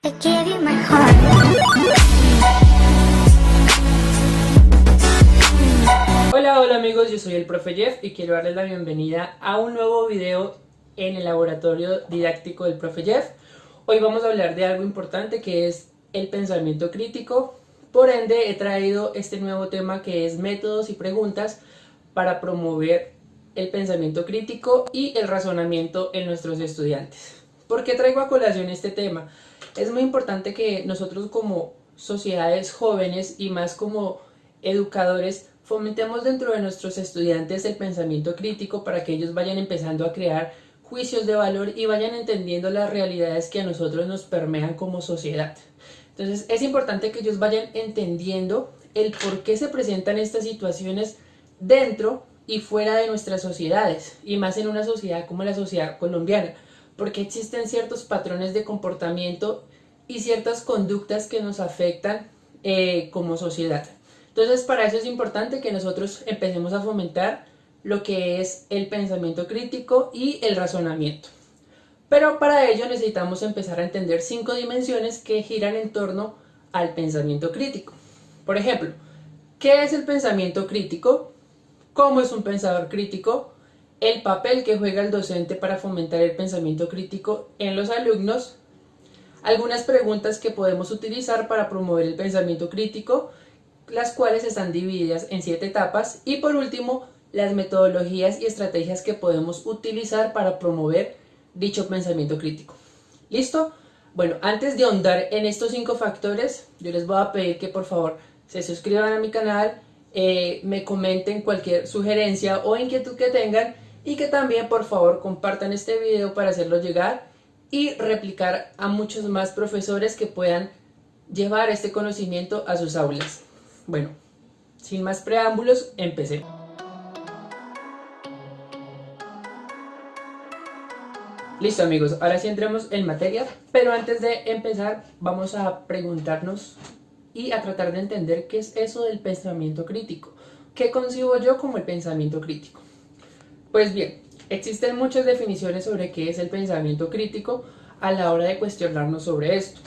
I gave you my heart. Hola amigos, yo soy el profe Jeff y quiero darles la bienvenida a un nuevo video en el laboratorio didáctico del profe Jeff. Hoy vamos a hablar de algo importante que es el pensamiento crítico. Por ende he traído este nuevo tema que es métodos y preguntas para promover el pensamiento crítico y el razonamiento en nuestros estudiantes. ¿Por qué traigo a colación este tema? Es muy importante que nosotros como sociedades jóvenes y más como educadores fomentemos dentro de nuestros estudiantes el pensamiento crítico para que ellos vayan empezando a crear juicios de valor y vayan entendiendo las realidades que a nosotros nos permean como sociedad. Entonces es importante que ellos vayan entendiendo el por qué se presentan estas situaciones dentro y fuera de nuestras sociedades, y más en una sociedad como la sociedad colombiana, porque existen ciertos patrones de comportamiento y ciertas conductas que nos afectan como sociedad. Entonces para eso es importante que nosotros empecemos a fomentar lo que es el pensamiento crítico y el razonamiento. Pero para ello necesitamos empezar a entender 5 dimensiones que giran en torno al pensamiento crítico. Por ejemplo, ¿qué es el pensamiento crítico? ¿Cómo es un pensador crítico? El papel que juega el docente para fomentar el pensamiento crítico en los alumnos. Algunas preguntas que podemos utilizar para promover el pensamiento crítico, las cuales están divididas en 7 etapas. Y por último, las metodologías y estrategias que podemos utilizar para promover dicho pensamiento crítico. ¿Listo? Bueno, antes de ahondar en estos 5 factores, yo les voy a pedir que por favor se suscriban a mi canal, me comenten cualquier sugerencia o inquietud que tengan y que también por favor compartan este video para hacerlo llegar y replicar a muchos más profesores que puedan llevar este conocimiento a sus aulas. Bueno, sin más preámbulos, empecemos. Listo amigos, ahora sí entremos en materia, pero antes de empezar vamos a preguntarnos y a tratar de entender qué es eso del pensamiento crítico. ¿Qué concibo yo como el pensamiento crítico? Pues bien, existen muchas definiciones sobre qué es el pensamiento crítico a la hora de cuestionarnos sobre esto,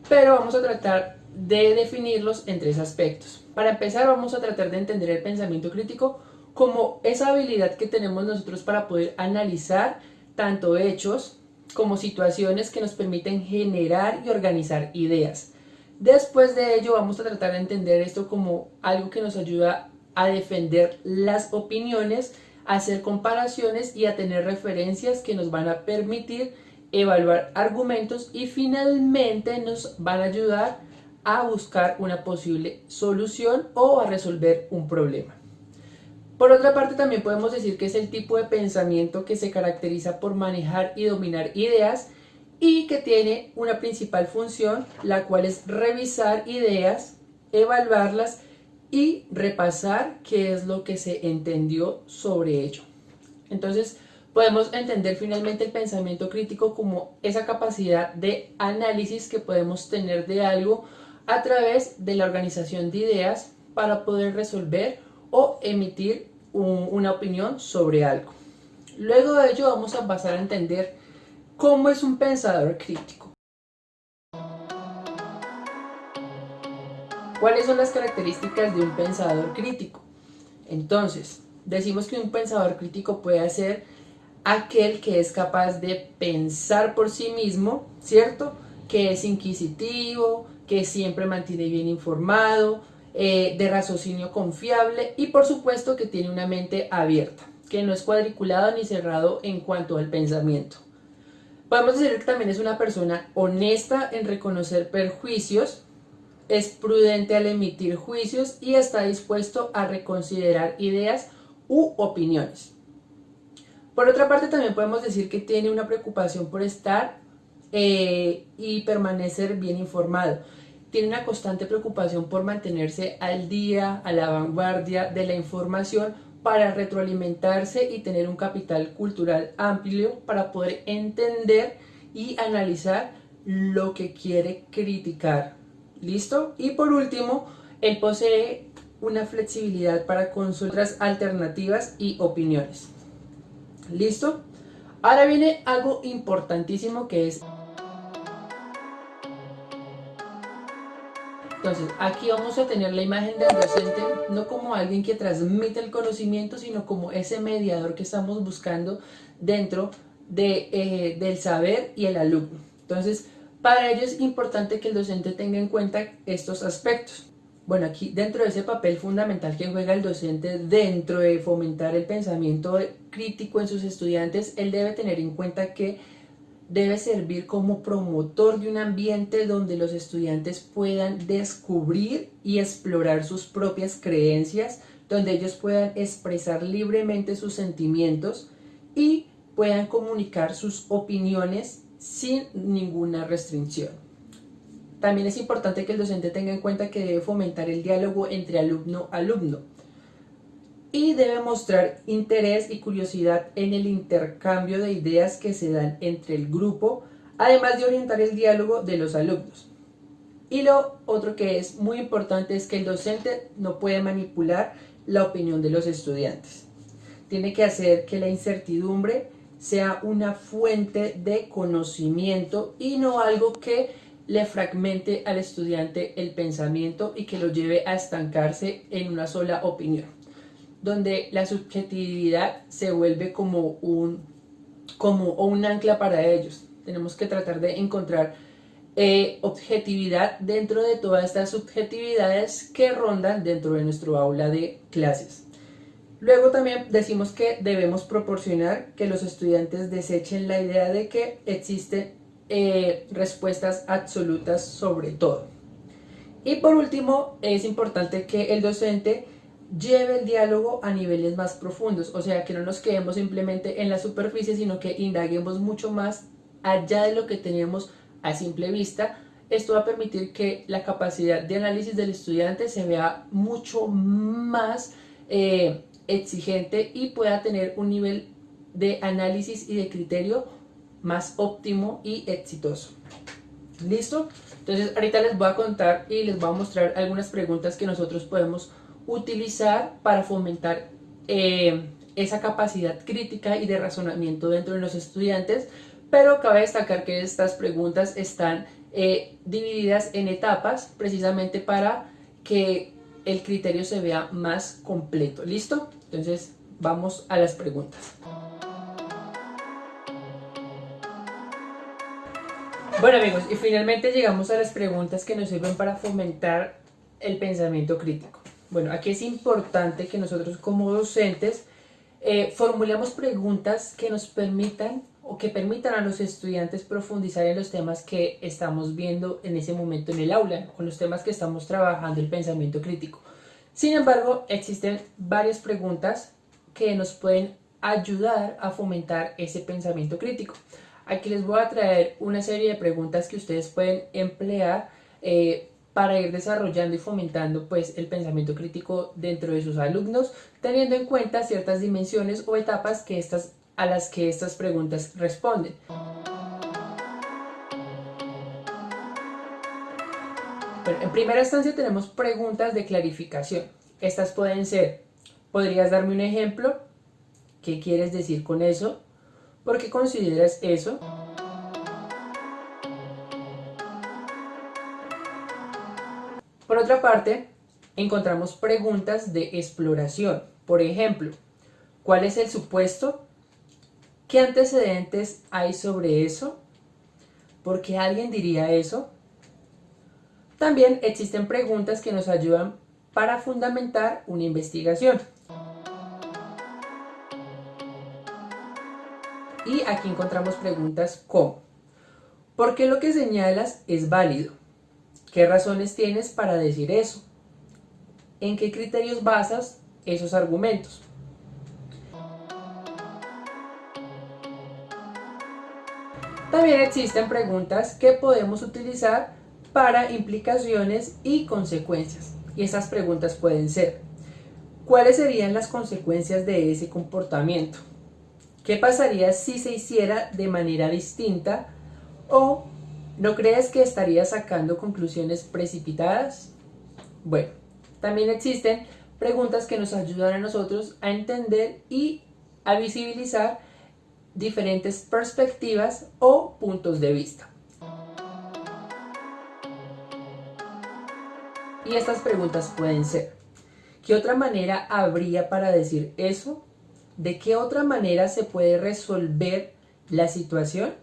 pero vamos a tratar de definirlos en 3 aspectos. Para empezar vamos a tratar de entender el pensamiento crítico como esa habilidad que tenemos nosotros para poder analizar tanto hechos como situaciones que nos permiten generar y organizar ideas. Después de ello vamos a tratar de entender esto como algo que nos ayuda a defender las opiniones, a hacer comparaciones y a tener referencias que nos van a permitir evaluar argumentos y finalmente nos van a ayudar a buscar una posible solución o a resolver un problema. Por otra parte, también podemos decir que es el tipo de pensamiento que se caracteriza por manejar y dominar ideas y que tiene una principal función, la cual es revisar ideas, evaluarlas y repasar qué es lo que se entendió sobre ello. Entonces, podemos entender finalmente el pensamiento crítico como esa capacidad de análisis que podemos tener de algo a través de la organización de ideas para poder resolver o emitir una opinión sobre algo. Luego de ello vamos a pasar a entender cómo es un pensador crítico. ¿Cuáles son las características de un pensador crítico? Entonces, decimos que un pensador crítico puede ser aquel que es capaz de pensar por sí mismo, ¿cierto? Que es inquisitivo, que siempre mantiene bien informado, de raciocinio confiable y por supuesto que tiene una mente abierta, que no es cuadriculado ni cerrado en cuanto al pensamiento. Podemos decir que también es una persona honesta en reconocer perjuicios, es prudente al emitir juicios y está dispuesto a reconsiderar ideas u opiniones. Por otra parte, también podemos decir que tiene una preocupación por estar y permanecer bien informado. Tiene una constante preocupación por mantenerse al día, a la vanguardia de la información para retroalimentarse y tener un capital cultural amplio para poder entender y analizar lo que quiere criticar. ¿Listo? Y por último, él posee una flexibilidad para consultar alternativas y opiniones. ¿Listo? Ahora viene algo importantísimo que es Entonces, aquí vamos a tener la imagen del docente no como alguien que transmite el conocimiento, sino como ese mediador que estamos buscando dentro del saber y el alumno. Entonces, para ello es importante que el docente tenga en cuenta estos aspectos. Bueno, aquí dentro de ese papel fundamental que juega el docente dentro de fomentar el pensamiento crítico en sus estudiantes, él debe tener en cuenta que debe servir como promotor de un ambiente donde los estudiantes puedan descubrir y explorar sus propias creencias, donde ellos puedan expresar libremente sus sentimientos y puedan comunicar sus opiniones sin ninguna restricción. También es importante que el docente tenga en cuenta que debe fomentar el diálogo entre alumno-alumno y debe mostrar interés y curiosidad en el intercambio de ideas que se dan entre el grupo, además de orientar el diálogo de los alumnos. Y lo otro que es muy importante es que el docente no puede manipular la opinión de los estudiantes. Tiene que hacer que la incertidumbre sea una fuente de conocimiento y no algo que le fragmente al estudiante el pensamiento y que lo lleve a estancarse en una sola opinión, donde la subjetividad se vuelve como un ancla para ellos. Tenemos que tratar de encontrar objetividad dentro de todas estas subjetividades que rondan dentro de nuestro aula de clases. Luego también decimos que debemos proporcionar que los estudiantes desechen la idea de que existen respuestas absolutas sobre todo. Y por último, es importante que el docente lleve el diálogo a niveles más profundos, o sea, que no nos quedemos simplemente en la superficie, sino que indaguemos mucho más allá de lo que tenemos a simple vista. Esto va a permitir que la capacidad de análisis del estudiante se vea mucho más exigente y pueda tener un nivel de análisis y de criterio más óptimo y exitoso. ¿Listo? Entonces ahorita les voy a contar y les voy a mostrar algunas preguntas que nosotros podemos utilizar para fomentar esa capacidad crítica y de razonamiento dentro de los estudiantes, pero cabe destacar que estas preguntas están divididas en etapas precisamente para que el criterio se vea más completo. ¿Listo? Entonces vamos a las preguntas. Bueno amigos, y finalmente llegamos a las preguntas que nos sirven para fomentar el pensamiento crítico. Bueno, aquí es importante que nosotros como docentes formulemos preguntas que nos permitan o que permitan a los estudiantes profundizar en los temas que estamos viendo en ese momento en el aula, con los temas que estamos trabajando el pensamiento crítico. Sin embargo, existen varias preguntas que nos pueden ayudar a fomentar ese pensamiento crítico. Aquí les voy a traer una serie de preguntas que ustedes pueden emplear para ir desarrollando y fomentando pues, el pensamiento crítico dentro de sus alumnos, teniendo en cuenta ciertas dimensiones o etapas a las que estas preguntas responden. Bueno, en primera instancia tenemos preguntas de clarificación. Estas pueden ser: ¿podrías darme un ejemplo? ¿Qué quieres decir con eso? ¿Por qué consideras eso? Por otra parte, encontramos preguntas de exploración. Por ejemplo, ¿cuál es el supuesto? ¿Qué antecedentes hay sobre eso? ¿Por qué alguien diría eso? También existen preguntas que nos ayudan para fundamentar una investigación. Y aquí encontramos preguntas como: ¿por qué lo que señalas es válido? ¿Qué razones tienes para decir eso? ¿En qué criterios basas esos argumentos? También existen preguntas que podemos utilizar para implicaciones y consecuencias. Y esas preguntas pueden ser: ¿cuáles serían las consecuencias de ese comportamiento? ¿Qué pasaría si se hiciera de manera distinta? ¿O no crees que estarías sacando conclusiones precipitadas? Bueno, también existen preguntas que nos ayudan a nosotros a entender y a visibilizar diferentes perspectivas o puntos de vista. Y estas preguntas pueden ser: ¿qué otra manera habría para decir eso? ¿De qué otra manera se puede resolver la situación?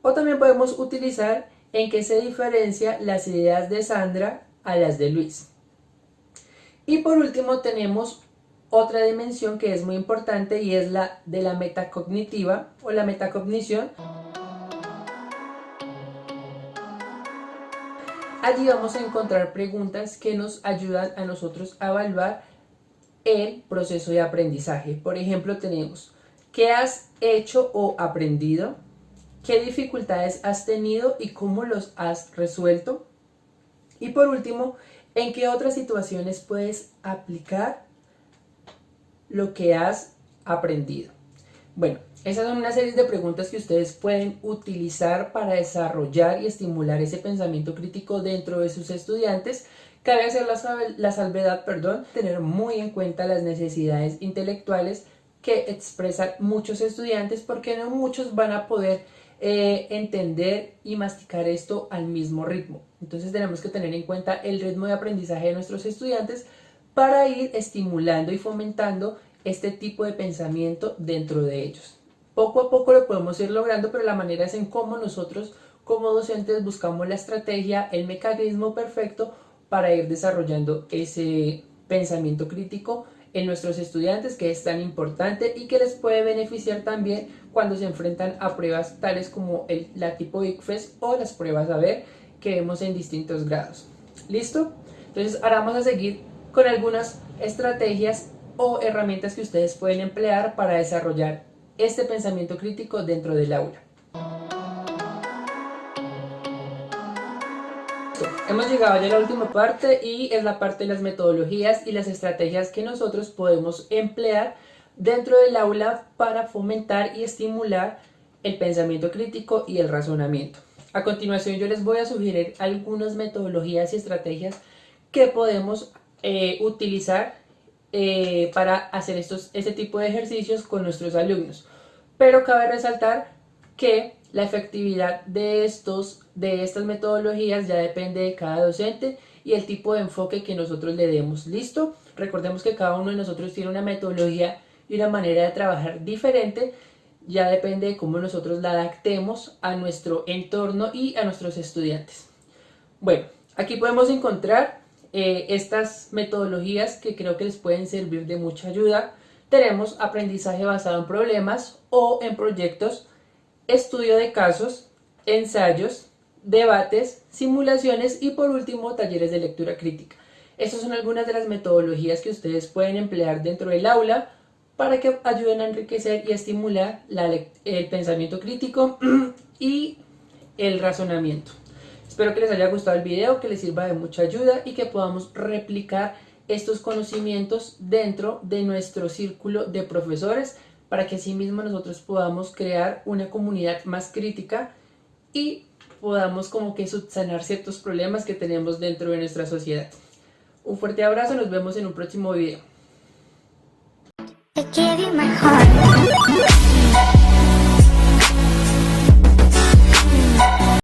O también podemos utilizar en qué se diferencia las ideas de Sandra a las de Luis. Y por último tenemos otra dimensión que es muy importante y es la de la metacognitiva o la metacognición. Allí vamos a encontrar preguntas que nos ayudan a nosotros a evaluar el proceso de aprendizaje. Por ejemplo, tenemos: ¿qué has hecho o aprendido? ¿Qué dificultades has tenido y cómo los has resuelto? Y por último, ¿en qué otras situaciones puedes aplicar lo que has aprendido? Bueno, esas son una serie de preguntas que ustedes pueden utilizar para desarrollar y estimular ese pensamiento crítico dentro de sus estudiantes. Cabe hacer la salvedad, tener muy en cuenta las necesidades intelectuales que expresan muchos estudiantes, porque no muchos van a poder entender y masticar esto al mismo ritmo. Entonces tenemos que tener en cuenta el ritmo de aprendizaje de nuestros estudiantes para ir estimulando y fomentando este tipo de pensamiento dentro de ellos. Poco a poco lo podemos ir logrando, pero la manera es en cómo nosotros como docentes buscamos la estrategia, el mecanismo perfecto para ir desarrollando ese pensamiento crítico en nuestros estudiantes, que es tan importante y que les puede beneficiar también cuando se enfrentan a pruebas tales como la tipo ICFES o las pruebas ABER que vemos en distintos grados. ¿Listo? Entonces ahora vamos a seguir con algunas estrategias o herramientas que ustedes pueden emplear para desarrollar este pensamiento crítico dentro del aula. Hemos llegado ya a la última parte y es la parte de las metodologías y las estrategias que nosotros podemos emplear dentro del aula para fomentar y estimular el pensamiento crítico y el razonamiento. A continuación yo les voy a sugerir algunas metodologías y estrategias que podemos utilizar para hacer este tipo de ejercicios con nuestros alumnos. Pero cabe resaltar que la efectividad de estas metodologías ya depende de cada docente y el tipo de enfoque que nosotros le demos. ¿Listo? Recordemos que cada uno de nosotros tiene una metodología y una manera de trabajar diferente. Ya depende de cómo nosotros la adaptemos a nuestro entorno y a nuestros estudiantes. Bueno, aquí podemos encontrar estas metodologías que creo que les pueden servir de mucha ayuda. Tenemos aprendizaje basado en problemas o en proyectos, estudio de casos, ensayos, debates, simulaciones y por último talleres de lectura crítica. Estas son algunas de las metodologías que ustedes pueden emplear dentro del aula para que ayuden a enriquecer y estimular el pensamiento crítico y el razonamiento. Espero que les haya gustado el video, que les sirva de mucha ayuda y que podamos replicar estos conocimientos dentro de nuestro círculo de profesores para que así mismo nosotros podamos crear una comunidad más crítica y podamos como que subsanar ciertos problemas que tenemos dentro de nuestra sociedad. Un fuerte abrazo, nos vemos en un próximo video. I give you my heart.